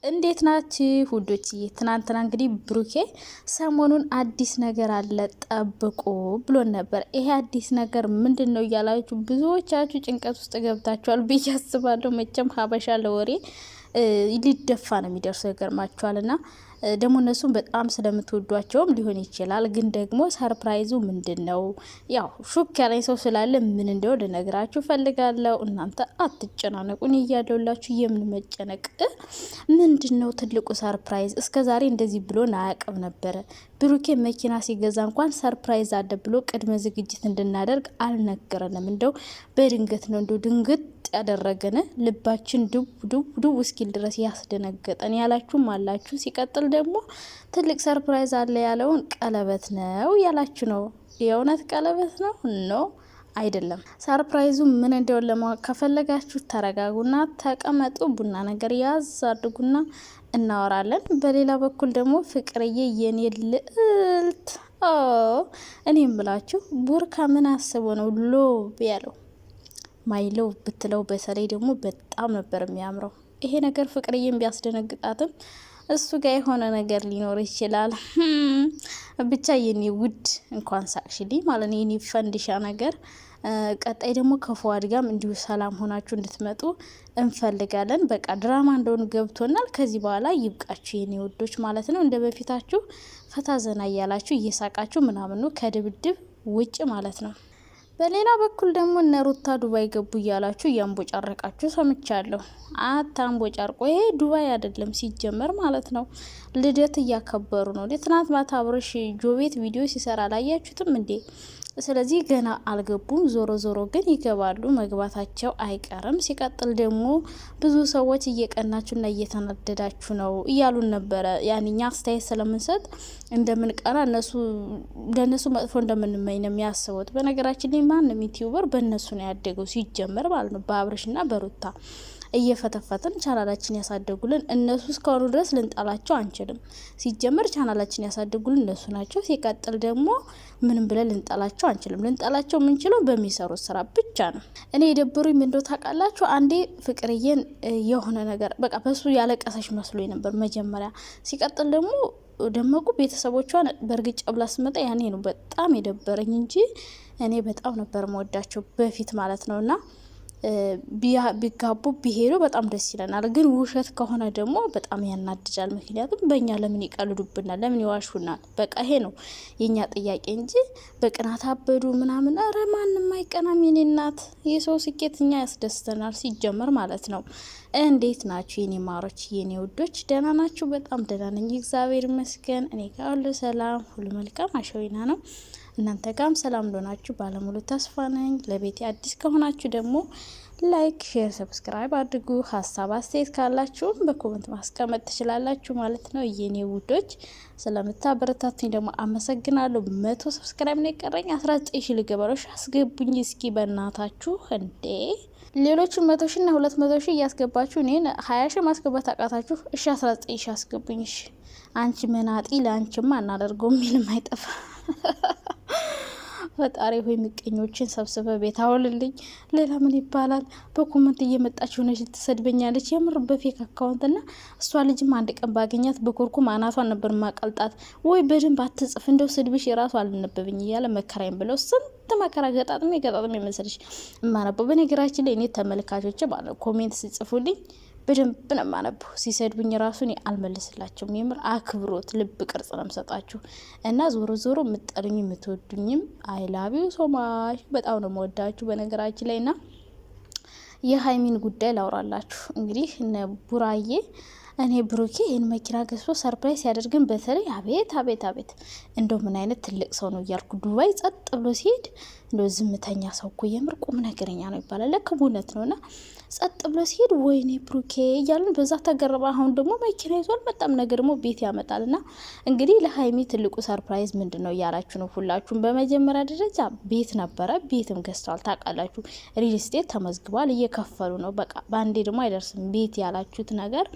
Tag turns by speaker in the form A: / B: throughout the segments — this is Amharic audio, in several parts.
A: እንዴት ናችሁ ውዶች? ትናንትና እንግዲህ ብሩኬ ሰሞኑን አዲስ ነገር አለ ጠብቁ ብሎን ነበር። ይሄ አዲስ ነገር ምንድን ነው እያላችሁ ብዙዎቻችሁ ጭንቀት ውስጥ ገብታችኋል ብዬ አስባለሁ። መቼም ሀበሻ ለወሬ ሊደፋ ነው የሚደርሰው ይገርማችኋልና ደግሞ እነሱም በጣም ስለምትወዷቸውም ሊሆን ይችላል። ግን ደግሞ ሰርፕራይዙ ምንድን ነው? ያው ሹክ ያለኝ ሰው ስላለ ምን እንደው ልነግራችሁ ፈልጋለሁ። እናንተ አትጨናነቁን እያለውላችሁ የምን መጨነቅ ምንድን ነው? ትልቁ ሰርፕራይዝ እስከዛሬ እንደዚህ ብሎ አያውቅም ነበረ። ብሩኬ መኪና ሲገዛ እንኳን ሰርፕራይዝ አለ ብሎ ቅድመ ዝግጅት እንድናደርግ አልነገረንም። እንደው በድንገት ነው እንደው ድንግጥ ያደረገን ልባችን ዱብ ዱብ ዱብ እስኪል ድረስ ያስደነገጠን ያላችሁም አላችሁ። ሲቀጥል ደግሞ ትልቅ ሰርፕራይዝ አለ ያለውን ቀለበት ነው ያላችሁ ነው። የእውነት ቀለበት ነው ነው አይደለም። ሰርፕራይዙ ምን እንደሆነ ለማወቅ ከፈለጋችሁ ተረጋጉና ተቀመጡ። ቡና ነገር ያዝ አድርጉና እናወራለን። በሌላ በኩል ደግሞ ፍቅርዬ የኔ ልዕልት እኔም ብላችሁ ቡርካ ምን አስቦ ነው ሎብ ያለው? ማይለው ብትለው በተለይ ደግሞ በጣም ነበር የሚያምረው ይሄ ነገር። ፍቅርዬም ቢያስደነግጣትም እሱ ጋር የሆነ ነገር ሊኖር ይችላል። ብቻ የኔ ውድ እንኳን ሳቅሽልኝ ማለት ነው፣ የኔ ፈንዲሻ ነገር። ቀጣይ ደግሞ ከፉአድ ጋርም እንዲሁ ሰላም ሆናችሁ እንድትመጡ እንፈልጋለን። በቃ ድራማ እንደሆነ ገብቶናል። ከዚህ በኋላ ይብቃችሁ የኔ ውዶች ማለት ነው። እንደ በፊታችሁ ፈታ ዘና እያላችሁ እየሳቃችሁ ምናምኑ ከድብድብ ውጭ ማለት ነው። በሌላ በኩል ደግሞ እነ ሩታ ዱባይ ገቡ እያላችሁ እያንቦጫረቃችሁ ሰምቻለሁ። አታንቦጫርቆ፣ ይሄ ዱባይ አይደለም ሲጀመር ማለት ነው። ልደት እያከበሩ ነው። ትናንት ማታ አብርሽ ጆቤት ቪዲዮ ሲሰራ አላያችሁትም እንዴ? ስለዚህ ገና አልገቡም። ዞሮ ዞሮ ግን ይገባሉ፣ መግባታቸው አይቀርም። ሲቀጥል ደግሞ ብዙ ሰዎች እየቀናችሁና እየተናደዳችሁ ነው እያሉን ነበረ። ያንኛ አስተያየት ስለምንሰጥ እንደምንቀና ለእነሱ መጥፎ እንደምንመኝ ነው የሚያስቡት። በነገራችን ላይ ማንም ዩቲዩበር በእነሱ ነው ያደገው ሲጀመር ማለት ነው፣ በአብርሽና በሩታ እየፈተፈትን ቻናላችን ያሳደጉልን እነሱ እስከሆኑ ድረስ ልንጣላቸው አንችልም። ሲጀመር ቻናላችን ያሳደጉልን እነሱ ናቸው። ሲቀጥል ደግሞ ምንም ብለን ልንጣላቸው አንችልም። ልንጣላቸው የምንችለው በሚሰሩት ስራ ብቻ ነው። እኔ የደበሩኝ ምን እንደው ታውቃላችሁ? አንዴ ፍቅርዬን የሆነ ነገር በቃ በሱ ያለቀሰች መስሎኝ ነበር መጀመሪያ። ሲቀጥል ደግሞ ደመቁ ቤተሰቦቿን በእርግጫ ብላ ስመጣ ያኔ ነው በጣም የደበረኝ እንጂ እኔ በጣም ነበር መወዳቸው በፊት ማለት ነውና ቢጋቡ ቢሄዱ በጣም ደስ ይለናል። ግን ውሸት ከሆነ ደግሞ በጣም ያናድጃል። ምክንያቱም በእኛ ለምን ይቀልዱብናል? ለምን ይዋሹናል? በቃ ይሄ ነው የኛ ጥያቄ እንጂ በቅናት አበዱ ምናምን። ኧረ ማንም አይቀናም የኔ እናት። የሰው ስኬት እኛ ያስደስተናል ሲጀመር ማለት ነው። እንዴት ናችሁ የኔ ማሮች የኔ ውዶች? ደህና ናችሁ? በጣም ደህና ነኝ እግዚአብሔር ይመስገን። እኔ ጋር ሁሉ ሰላም ሁሉ መልካም አሸዊና ነው። እናንተ ጋርም ሰላም እንደሆናችሁ ባለሙሉ ተስፋ ነኝ። ለቤቴ አዲስ ከሆናችሁ ደግሞ ላይክ፣ ሼር፣ ሰብስክራይብ አድርጉ። ሀሳብ አስተያየት ካላችሁም በኮመንት ማስቀመጥ ትችላላችሁ ማለት ነው። የኔ ውዶች ስለምታበረታቱኝ ደግሞ አመሰግናለሁ። 100 ሰብስክራይብ ነው የቀረኝ። 19 ሺህ ልገባሎሽ አስገቡኝ እስኪ በእናታችሁ እንዴ! ሌሎቹን 100 ሺህ እና 200 ሺህ እያስገባችሁ እኔን 20 ሺህ ማስገባት አቃታችሁ። እሺ 19 ሺህ አስገቡኝ። እሺ አንቺ መናጢ ለአንቺማ አናደርገው የሚልም አይጠፋ። ፈጣሪ ሆይ ምቀኞችን ሰብስበ ቤት አውልልኝ። ሌላ ምን ይባላል? በኮመንት እየመጣች ሆነች ትሰድበኛለች። የምር በፌክ አካውንትና እሷ ልጅም አንድ ቀን ባገኛት በኮርኩም አናቷን ነበር ማቀልጣት። ወይ በደንብ አትጽፍ እንደው ስድብሽ የራሱ አልነበብኝ እያለ መከራይም ብለው ስንት መከራ ገጣጥሜ መሰለሽ እማነበው። በነገራችን ላይ እኔ ተመልካቾች ማለት ኮሜንት ሲጽፉልኝ በደንብ ነው የማነበው። ሲሰድቡኝ ራሱ እኔ አልመልስላቸውም። የምር አክብሮት ልብ ቅርጽ ነው የምሰጣችሁ። እና ዞሮ ዞሮ የምትጠሉኝ የምትወዱኝም አይ ላቭ ዩ ሶ ማች በጣም ነው የምወዳችሁ በነገራችን ላይ። ና የሀይሚን ጉዳይ ላውራላችሁ እንግዲህ እነ ቡራዬ እኔ ብሩኬ ይህን መኪና ገዝቶ ሰርፕራይዝ ሲያደርግን በተለይ አቤት አቤት አቤት እንደው ምን አይነት ትልቅ ሰው ነው እያልኩ ዱባይ ጸጥ ብሎ ሲሄድ እንደው ዝምተኛ ሰው እኮ የምር ቁም ነገረኛ ነው ይባላል። ለክቡነት ነውና ጸጥ ብሎ ሲሄድ ወይኔ ብሩኬ እያልን በዛ ተገረባ። አሁን ደግሞ መኪና ይዟል። በጣም ነገር ደግሞ ቤት ያመጣልና እንግዲህ ለሀይሚ ትልቁ ሰርፕራይዝ ምንድነው እያላችሁ ነው ሁላችሁም። በመጀመሪያ ደረጃ ቤት ነበረ፣ ቤትም ገዝተዋል። ታውቃላችሁ ሪል ስቴት ተመዝግቧል፣ እየከፈሉ ነው። በቃ ባንዴ ደግሞ አይደርስም። ቤት ያላችሁት ነገር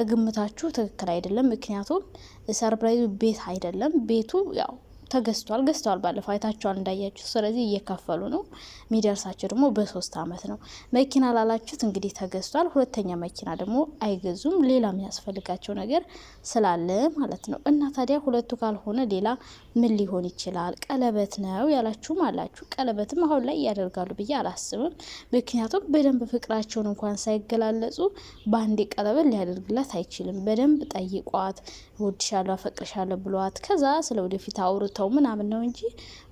A: ግምታችሁ ትክክል አይደለም። ምክንያቱም ሰርፕራይዙ ቤት አይደለም። ቤቱ ያው ገዝተዋል ባለፈው አይታችኋል እንዳያችሁ። ስለዚህ እየከፈሉ ነው። የሚደርሳቸው ደግሞ በ3 አመት ነው። መኪና ላላችሁት እንግዲህ ተገዝቷል። ሁለተኛ መኪና ደግሞ አይገዙም። ሌላ የሚያስፈልጋቸው ነገር ስላለ ማለት ነው። እና ታዲያ ሁለቱ ካልሆነ ሌላ ምን ሊሆን ይችላል? ቀለበት ነው ያላችሁም አላችሁ። ቀለበትም አሁን ላይ ያደርጋሉ ብዬ አላስብም። ምክንያቱም በደንብ ፍቅራቸውን እንኳን ሳይገላለጹ በአንዴ ቀለበት ሊያደርግላት አይችልም። በደንብ ጠይቋት፣ እወድሻለሁ፣ አፈቅርሻለሁ ብሏት ከዛ ስለ ወደፊት አውርተው ምናምን ነው እንጂ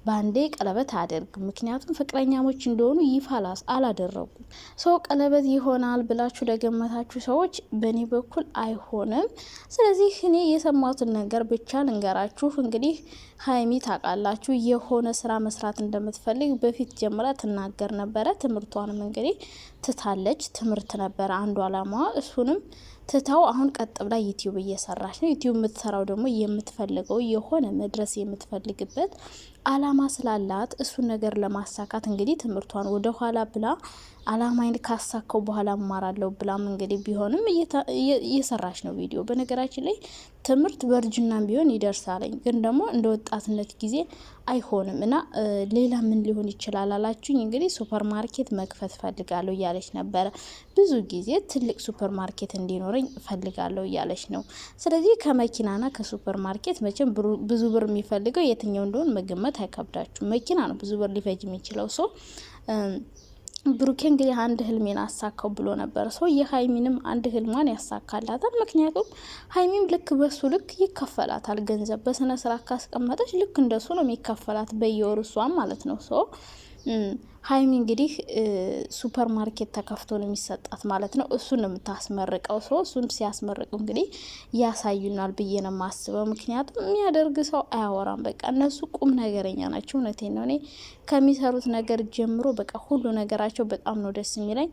A: በአንዴ ቀለበት አያደርግም። ምክንያቱም ፍቅረኛሞች እንደሆኑ ይፋ አላደረጉም። ሰው ቀለበት ይሆናል ብላችሁ ለገመታችሁ ሰዎች በእኔ በኩል አይሆንም። ስለዚህ እኔ የሰማሁትን ነገር ብቻ ልንገራችሁ። እንግዲህ ሀይሚ ታውቃላችሁ የሆነ ስራ መስራት እንደምትፈልግ በፊት ጀምራ ትናገር ነበረ። ትምህርቷንም እንግዲህ ትታለች። ትምህርት ነበረ አንዱ አላማዋ። እሱንም ትታው አሁን ቀጥ ብላ ዩቲዩብ እየሰራች ነው። ዩቲዩብ የምትሰራው ደግሞ የምትፈልገው የሆነ መድረስ የምትፈልግበት አላማ ስላላት እሱን ነገር ለማሳካት እንግዲህ ትምህርቷን ወደ ኋላ ብላ አላማይን ካሳካው በኋላ እማራለሁ ብላም እንግዲህ ቢሆንም እየሰራች ነው ቪዲዮ። በነገራችን ላይ ትምህርት በእርጅናም ቢሆን ይደርሳለኝ፣ ግን ደግሞ እንደ ወጣትነት ጊዜ አይሆንም። እና ሌላ ምን ሊሆን ይችላል አላችሁኝ። እንግዲህ ሱፐር ማርኬት መክፈት ፈልጋለሁ እያለች ነበረ። ብዙ ጊዜ ትልቅ ሱፐር ማርኬት እንዲኖረኝ ፈልጋለሁ እያለች ነው። ስለዚህ ከመኪናና ከሱፐር ማርኬት መቼም ብዙ ብር የሚፈልገው የትኛው እንደሆነ መገመት አይከብዳችሁ። መኪና ነው ብዙ ብር ሊፈጅ የሚችለው ሰው ብሩኬ እንግዲህ አንድ ህልሜን አሳካው ብሎ ነበር። ሰው የሀይሚንም አንድ ህልሟን ያሳካላታል። ምክንያቱም ሀይሚም ልክ በሱ ልክ ይከፈላታል ገንዘብ በስነ ስርዓት ካስቀመጠች ልክ እንደሱ ነው የሚከፈላት በየወሩ እሷም ማለት ነው። ሰው ሀይሚ እንግዲህ ሱፐር ማርኬት ተከፍቶ ነው የሚሰጣት ማለት ነው። እሱን ነው የምታስመርቀው። ሰው እሱን ሲያስመርቁ እንግዲህ ያሳዩናል ብዬ ነው የማስበው። ምክንያቱም የሚያደርግ ሰው አያወራም። በቃ እነሱ ቁም ነገረኛ ናቸው። እውነቴን ነው። እኔ ከሚሰሩት ነገር ጀምሮ በቃ ሁሉ ነገራቸው በጣም ነው ደስ የሚለኝ።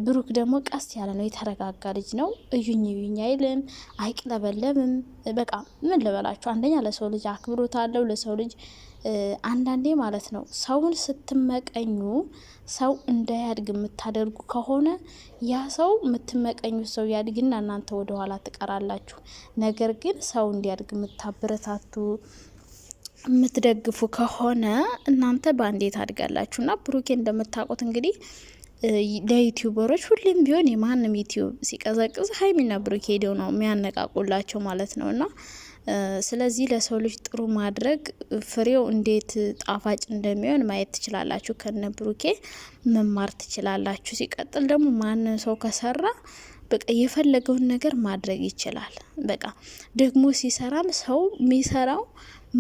A: ብሩክ ደግሞ ቀስ ያለ ነው፣ የተረጋጋ ልጅ ነው። እዩኝ እዩኝ አይልም፣ አይቅለበለብም። በቃ ምን ልበላችሁ፣ አንደኛ ለሰው ልጅ አክብሮት አለው። ለሰው ልጅ አንዳንዴ ማለት ነው ሰውን ስትመቀኙ ሰው እንዳያድግ የምታደርጉ ከሆነ ያ ሰው የምትመቀኙ ሰው ያድግና እናንተ ወደ ኋላ ትቀራላችሁ። ነገር ግን ሰው እንዲያድግ የምታበረታቱ የምትደግፉ ከሆነ እናንተ በአንዴ ታድጋላችሁ። እና ብሩኬ እንደምታውቁት እንግዲህ ለዩቲዩበሮች ሁሌም ቢሆን የማንም ዩቲዩብ ሲቀዘቅዝ ሀይሚና ብሩኬ ሄደው ነው የሚያነቃቁላቸው ማለት ነው። እና ስለዚህ ለሰው ልጅ ጥሩ ማድረግ ፍሬው እንዴት ጣፋጭ እንደሚሆን ማየት ትችላላችሁ። ከነ ብሩኬ መማር ትችላላችሁ። ሲቀጥል ደግሞ ማንም ሰው ከሰራ በቃ የፈለገውን ነገር ማድረግ ይችላል። በቃ ደግሞ ሲሰራም ሰው የሚሰራው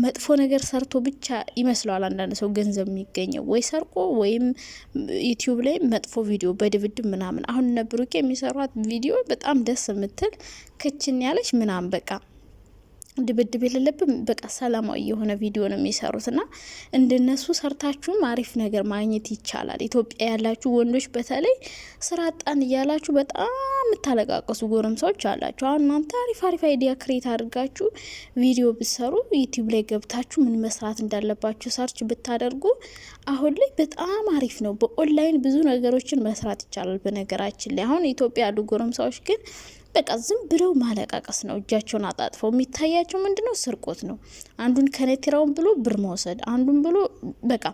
A: መጥፎ ነገር ሰርቶ ብቻ ይመስለዋል። አንዳንድ ሰው ገንዘብ የሚገኘው ወይ ሰርቆ ወይም ዩቲዩብ ላይ መጥፎ ቪዲዮ በድብድብ ምናምን። አሁን እነ ብሩኬ የሚሰሯት ቪዲዮ በጣም ደስ የምትል ክችን ያለች ምናምን በቃ ድብድብ የሌለብን በቃ ሰላማዊ የሆነ ቪዲዮ ነው የሚሰሩት። እና እንደነሱ ሰርታችሁም አሪፍ ነገር ማግኘት ይቻላል። ኢትዮጵያ ያላችሁ ወንዶች በተለይ ስራ አጣን እያላችሁ በጣም የምታለቃቀሱ ጎረምሳዎች አላችሁ። አሁን እናንተ አሪፍ አይዲያ ክሬት አድርጋችሁ ቪዲዮ ብትሰሩ ዩቲዩብ ላይ ገብታችሁ ምን መስራት እንዳለባችሁ ሰርች ብታደርጉ አሁን ላይ በጣም አሪፍ ነው። በኦንላይን ብዙ ነገሮችን መስራት ይቻላል። በነገራችን ላይ አሁን ኢትዮጵያ ያሉ ጎረምሳዎች ግን በቃ ዝም ብለው ማለቃቀስ ነው። እጃቸውን አጣጥፈው የሚታያቸው ምንድነው? ስርቆት ነው። አንዱን ከነቲራውን ብሎ ብር መውሰድ፣ አንዱን ብሎ በቃ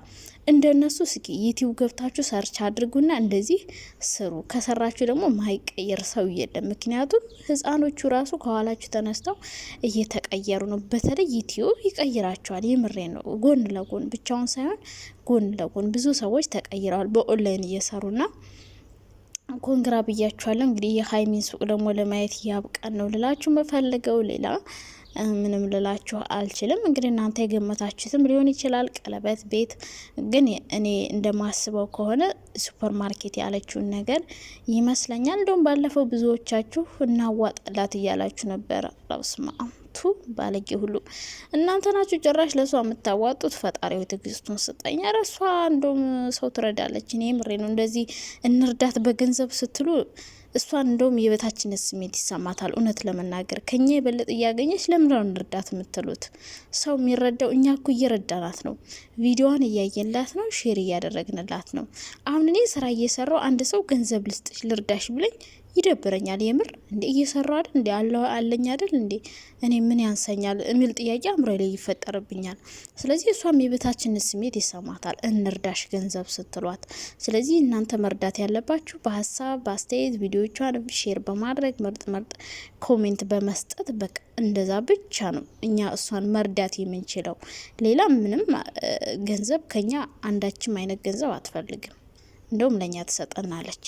A: እንደነሱ እስኪ ዩቲዩብ ገብታችሁ ሰርች አድርጉና እንደዚህ ስሩ። ከሰራችሁ ደግሞ ማይቀየር ሰው የለም። ምክንያቱም ህፃኖቹ ራሱ ከኋላችሁ ተነስተው እየተቀየሩ ነው። በተለይ ዩቲዩብ ይቀይራቸዋል። የምሬ ነው። ጎን ለጎን ብቻውን ሳይሆን ጎን ለጎን ብዙ ሰዎች ተቀይረዋል በኦንላይን እየሰሩና ኮንግራ ብያችኋለሁ። እንግዲህ የሀይሚን ሱቅ ደግሞ ለማየት ያብቃን ነው ልላችሁ መፈልገው። ሌላ ምንም ልላችሁ አልችልም። እንግዲህ እናንተ የገመታችሁትም ሊሆን ይችላል። ቀለበት ቤት ግን እኔ እንደማስበው ከሆነ ሱፐር ማርኬት ያለችውን ነገር ይመስለኛል። እንደውም ባለፈው ብዙዎቻችሁ እናዋጣላት እያላችሁ ነበረ። ስማ ባለጌ ሁሉ እናንተ ናችሁ። ጭራሽ ለሷ የምታዋጡት። ፈጣሪው ትዕግስቱን ስጠኝ። ኧረ እሷ እንደውም ሰው ትረዳለች። እኔ ምሬ ነው። እንደዚህ እንርዳት በገንዘብ ስትሉ እሷን እንደውም የበታችነት ስሜት ይሰማታል። እውነት ለመናገር ከኛ የበለጠ እያገኘች ለምንድነው እንርዳት የምትሉት? ሰው የሚረዳው እኛ እኮ እየረዳናት ነው። ቪዲዮዋን እያየንላት ነው። ሼር እያደረግንላት ነው። አሁን እኔ ስራ እየሰራው አንድ ሰው ገንዘብ ልስጥሽ ልርዳሽ ብለኝ ይደብረኛል የምር። እንዴ እየሰራ አይደል እንዴ አለኝ አይደል እንዴ እኔ ምን ያንሰኛል የሚል ጥያቄ አእምሮ ላይ ይፈጠርብኛል። ስለዚህ እሷም የበታችነት ስሜት ይሰማታል እንርዳሽ ገንዘብ ስትሏት። ስለዚህ እናንተ መርዳት ያለባችሁ በሀሳብ በአስተያየት ቪዲዮቿን ሼር በማድረግ ምርጥ ኮሜንት በመስጠት በቃ እንደዛ ብቻ ነው እኛ እሷን መርዳት የምንችለው። ሌላ ምንም ገንዘብ ከኛ አንዳችም አይነት ገንዘብ አትፈልግም። እንደውም ለኛ ትሰጠናለች።